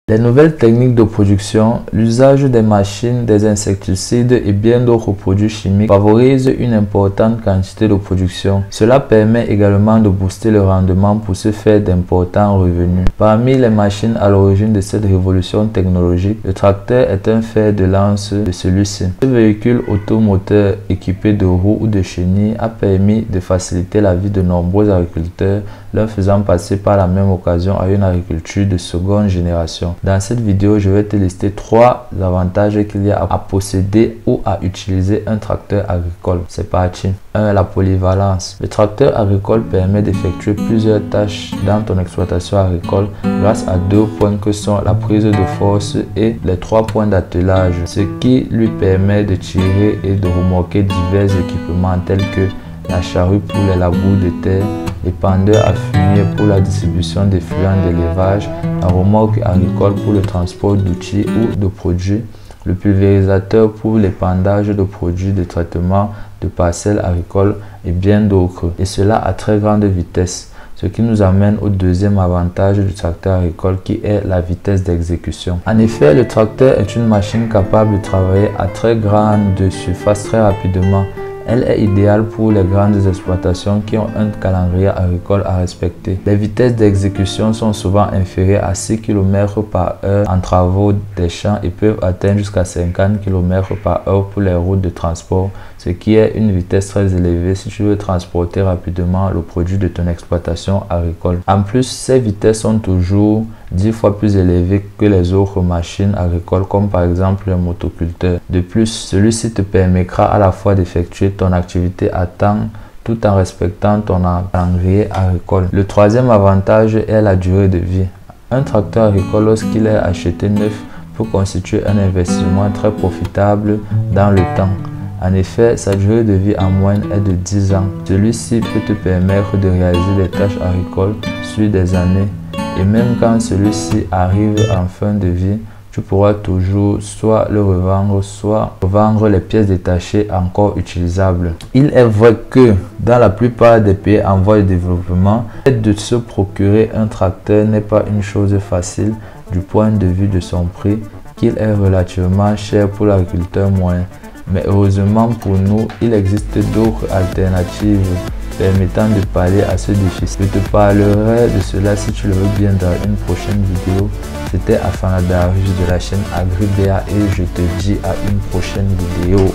Les nouvelles techniques de production, l'usage des machines, des insecticides et bien d'autres produits chimiques favorisent une importante quantité de production. Cela permet également de booster le rendement pour se faire d'importants revenus. Parmi les machines à l'origine de cette révolution technologique, le tracteur est un fer de lance de celui-ci. Ce véhicule automoteur équipé de roues ou de chenilles a permis de faciliter la vie de nombreux agriculteurs, leur faisant passer par la même occasion à une agriculture de seconde génération. Dans cette vidéo, je vais te lister 3 avantages qu'il y a à posséder ou à utiliser un tracteur agricole. C'est parti. 1. La polyvalence. Le tracteur agricole permet d'effectuer plusieurs tâches dans ton exploitation agricole grâce à 2 points que sont la prise de force et les 3 points d'attelage, ce qui lui permet de tirer et de remorquer divers équipements tels que la charrue pour les labours de terre, les pendeurs à fumier pour la distribution des fluents d'élevage, la remorque agricole pour le transport d'outils ou de produits, le pulvérisateur pour l'épandage de produits de traitement de parcelles agricoles et bien d'autres, et cela à très grande vitesse. Ce qui nous amène au deuxième avantage du tracteur agricole qui est la vitesse d'exécution. En effet, le tracteur est une machine capable de travailler à très grande surface très rapidement. Elle est idéale pour les grandes exploitations qui ont un calendrier agricole à respecter. Les vitesses d'exécution sont souvent inférieures à 6 km/h en travaux des champs et peuvent atteindre jusqu'à 50 km/h pour les routes de transport, ce qui est une vitesse très élevée si tu veux transporter rapidement le produit de ton exploitation agricole. En plus, ces vitesses sont toujours 10 fois plus élevées que les autres machines agricoles comme par exemple les motoculteurs. De plus, celui-ci te permettra à la fois d'effectuer ton activité à temps tout en respectant ton calendrier agricole. Le troisième avantage est la durée de vie. Un tracteur agricole, lorsqu'il est acheté neuf, peut constituer un investissement très profitable dans le temps. En effet, sa durée de vie en moyenne est de 10 ans. Celui-ci peut te permettre de réaliser des tâches agricoles sur des années. Et même quand celui-ci arrive en fin de vie, tu pourras toujours soit le revendre, soit revendre les pièces détachées encore utilisables. Il est vrai que dans la plupart des pays en voie de développement, de se procurer un tracteur n'est pas une chose facile du point de vue de son prix, qu'il est relativement cher pour l'agriculteur moyen. Mais heureusement pour nous, il existe d'autres alternatives permettant de pallier à ce défi. Je te parlerai de cela si tu le veux bien dans une prochaine vidéo. C'était Afana Darwish de la chaîne AgriBA et je te dis à une prochaine vidéo.